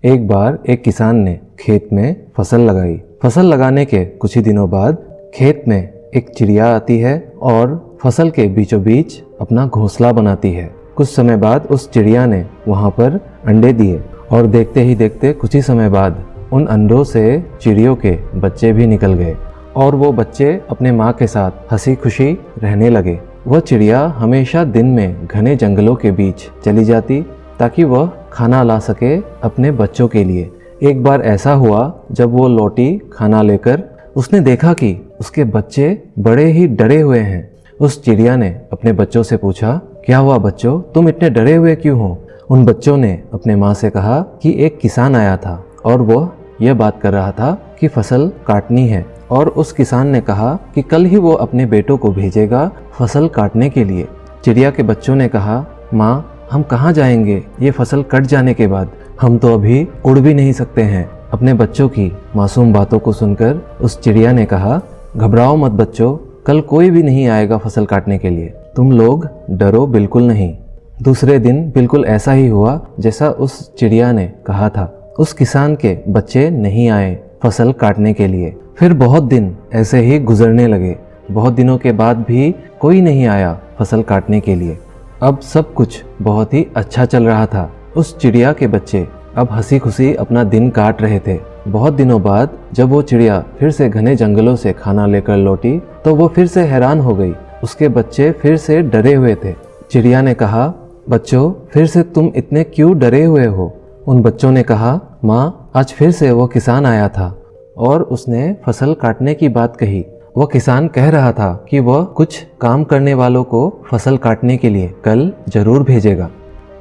एक बार एक किसान ने खेत में फसल लगाई। फसल लगाने के कुछ ही दिनों बाद खेत में एक चिड़िया आती है और फसल के बीचों बीच अपना घोंसला बनाती है। कुछ समय बाद उस चिड़िया ने वहां पर अंडे दिए और देखते ही देखते कुछ ही समय बाद उन अंडों से चिड़ियों के बच्चे भी निकल गए और वो बच्चे अपने माँ के साथ हंसी खुशी रहने लगे। वह चिड़िया हमेशा दिन में घने जंगलों के बीच चली जाती ताकि वह खाना ला सके अपने बच्चों के लिए। एक बार ऐसा हुआ जब वो लौटी खाना लेकर, उसने देखा कि उसके बच्चे बड़े ही डरे हुए हैं। उस चिड़िया ने अपने बच्चों से पूछा, क्या हुआ बच्चों, तुम इतने डरे हुए क्यों हो? उन बच्चों ने अपने माँ से कहा कि एक किसान आया था और वह यह बात कर रहा था कि फसल काटनी है और उस किसान ने कहा कि कल ही वो अपने बेटों को भेजेगा फसल काटने के लिए। चिड़िया के बच्चों ने कहा, माँ हम कहाँ जाएंगे ये फसल कट जाने के बाद? हम तो अभी उड़ भी नहीं सकते हैं। अपने बच्चों की मासूम बातों को सुनकर उस चिड़िया ने कहा, घबराओ मत बच्चों, कल कोई भी नहीं आएगा फसल काटने के लिए, तुम लोग डरो बिल्कुल नहीं। दूसरे दिन बिल्कुल ऐसा ही हुआ जैसा उस चिड़िया ने कहा था। उस किसान के बच्चे नहीं आए फसल काटने के लिए। फिर बहुत दिन ऐसे ही गुजरने लगे। बहुत दिनों के बाद भी कोई नहीं आया फसल काटने के लिए। अब सब कुछ बहुत ही अच्छा चल रहा था। उस चिड़िया के बच्चे अब हंसी खुशी अपना दिन काट रहे थे। बहुत दिनों बाद जब वो चिड़िया फिर से घने जंगलों से खाना लेकर लौटी तो वो फिर से हैरान हो गई। उसके बच्चे फिर से डरे हुए थे। चिड़िया ने कहा, बच्चों फिर से तुम इतने क्यों डरे हुए हो? उन बच्चों ने कहा, माँ आज फिर से वो किसान आया था और उसने फसल काटने की बात कही। वह किसान कह रहा था कि वह कुछ काम करने वालों को फसल काटने के लिए कल जरूर भेजेगा।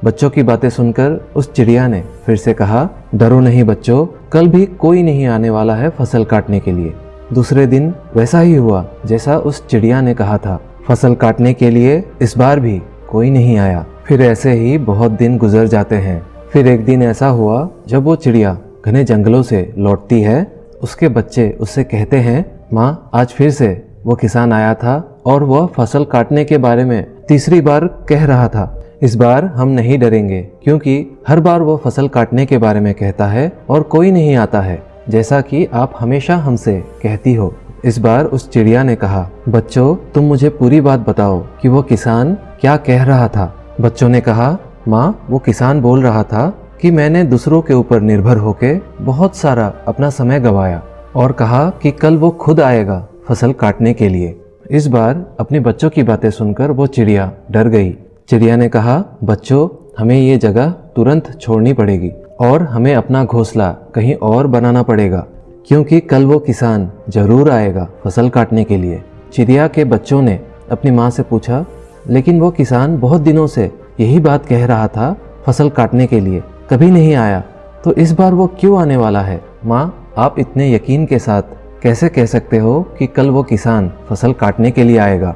बच्चों की बातें सुनकर उस चिड़िया ने फिर से कहा, डरो नहीं बच्चों, कल भी कोई नहीं आने वाला है फसल काटने के लिए। दूसरे दिन वैसा ही हुआ जैसा उस चिड़िया ने कहा था। फसल काटने के लिए इस बार भी कोई नहीं आया। फिर ऐसे ही बहुत दिन गुजर जाते हैं। फिर एक दिन ऐसा हुआ जब वो चिड़िया घने जंगलों से लौटती है। उसके बच्चे उससे कहते हैं, माँ आज फिर से वो किसान आया था और वह फसल काटने के बारे में तीसरी बार कह रहा था। इस बार हम नहीं डरेंगे क्योंकि हर बार वो फसल काटने के बारे में कहता है और कोई नहीं आता है, जैसा कि आप हमेशा हमसे कहती हो। इस बार उस चिड़िया ने कहा, बच्चों तुम मुझे पूरी बात बताओ कि वो किसान क्या कह रहा था। बच्चों ने कहा, माँ वो किसान बोल रहा था कि मैंने दूसरों के ऊपर निर्भर होकर बहुत सारा अपना समय गंवाया और कहा कि कल वो खुद आएगा फसल काटने के लिए। इस बार अपने बच्चों की बातें सुनकर वो चिड़िया डर गई। चिड़िया ने कहा, बच्चों हमें ये जगह तुरंत छोड़नी पड़ेगी और हमें अपना घोंसला कहीं और बनाना पड़ेगा क्योंकि कल वो किसान जरूर आएगा फसल काटने के लिए। चिड़िया के बच्चों ने अपनी माँ से पूछा, लेकिन वो किसान बहुत दिनों से यही बात कह रहा था फसल काटने के लिए, कभी नहीं आया, तो इस बार वो क्यों आने वाला है? माँ आप इतने यकीन के साथ कैसे कह सकते हो कि कल वो किसान फसल काटने के लिए आएगा?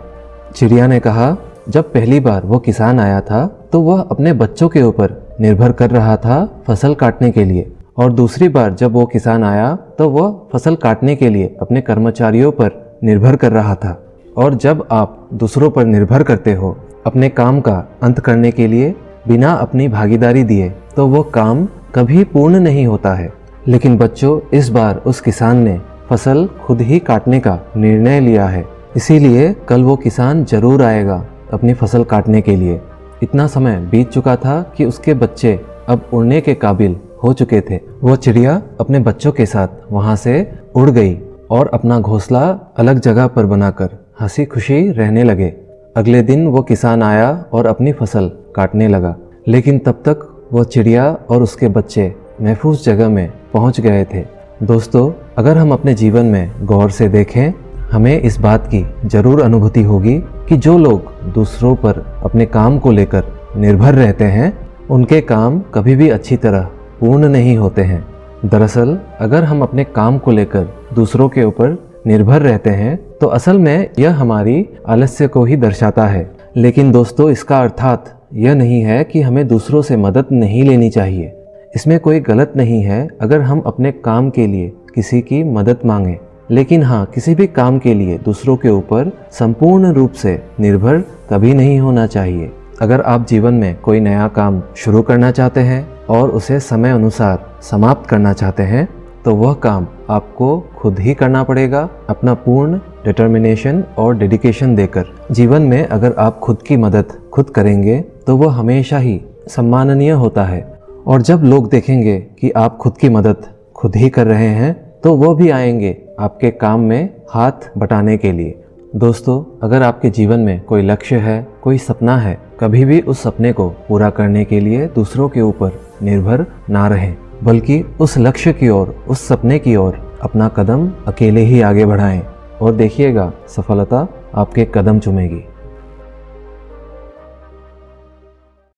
चिड़िया ने कहा, जब पहली बार वो किसान आया था तो वह अपने बच्चों के ऊपर निर्भर कर रहा था फसल काटने के लिए, और दूसरी बार जब वो किसान आया तो वह फसल काटने के लिए अपने कर्मचारियों पर निर्भर कर रहा था। और जब आप दूसरों पर निर्भर करते हो अपने काम का अंत करने के लिए बिना अपनी भागीदारी दिए, तो वो काम कभी पूर्ण नहीं होता है। लेकिन बच्चों इस बार उस किसान ने फसल खुद ही काटने का निर्णय लिया है, इसीलिए कल वो किसान जरूर आएगा अपनी फसल काटने के लिए। इतना समय बीत चुका था कि उसके बच्चे अब उड़ने के काबिल हो चुके थे। वो चिड़िया अपने बच्चों के साथ वहां से उड़ गई और अपना घोंसला अलग जगह पर बनाकर हंसी खुशी रहने लगे। अगले दिन वो किसान आया और अपनी फसल काटने लगा, लेकिन तब तक वो चिड़िया और उसके बच्चे महफूज जगह में पहुंच गए थे। दोस्तों अगर हम अपने जीवन में गौर से देखें, हमें इस बात की जरूर अनुभूति होगी कि जो लोग दूसरों पर अपने काम को लेकर निर्भर रहते हैं उनके काम कभी भी अच्छी तरह पूर्ण नहीं होते हैं। दरअसल अगर हम अपने काम को लेकर दूसरों के ऊपर निर्भर रहते हैं तो असल में यह हमारी आलस्य को ही दर्शाता है। लेकिन दोस्तों इसका अर्थात यह नहीं है कि हमें दूसरों से मदद नहीं लेनी चाहिए। इसमें कोई गलत नहीं है अगर हम अपने काम के लिए किसी की मदद मांगें, लेकिन हाँ किसी भी काम के लिए दूसरों के ऊपर संपूर्ण रूप से निर्भर कभी नहीं होना चाहिए। अगर आप जीवन में कोई नया काम शुरू करना चाहते हैं और उसे समय अनुसार समाप्त करना चाहते हैं तो वह काम आपको खुद ही करना पड़ेगा, अपना पूर्ण डिटर्मिनेशन और डेडिकेशन देकर। जीवन में अगर आप खुद की मदद खुद करेंगे तो वह हमेशा ही सम्माननीय होता है, और जब लोग देखेंगे कि आप खुद की मदद खुद ही कर रहे हैं तो वो भी आएंगे आपके काम में हाथ बटाने के लिए। दोस्तों, अगर आपके जीवन में कोई लक्ष्य है, कोई सपना है, कभी भी उस सपने को पूरा करने के लिए दूसरों के ऊपर निर्भर ना रहें, बल्कि उस लक्ष्य की ओर, उस सपने की ओर अपना कदम अकेले ही आगे बढ़ाएं और देखिएगा सफलता आपके कदम चूमेगी।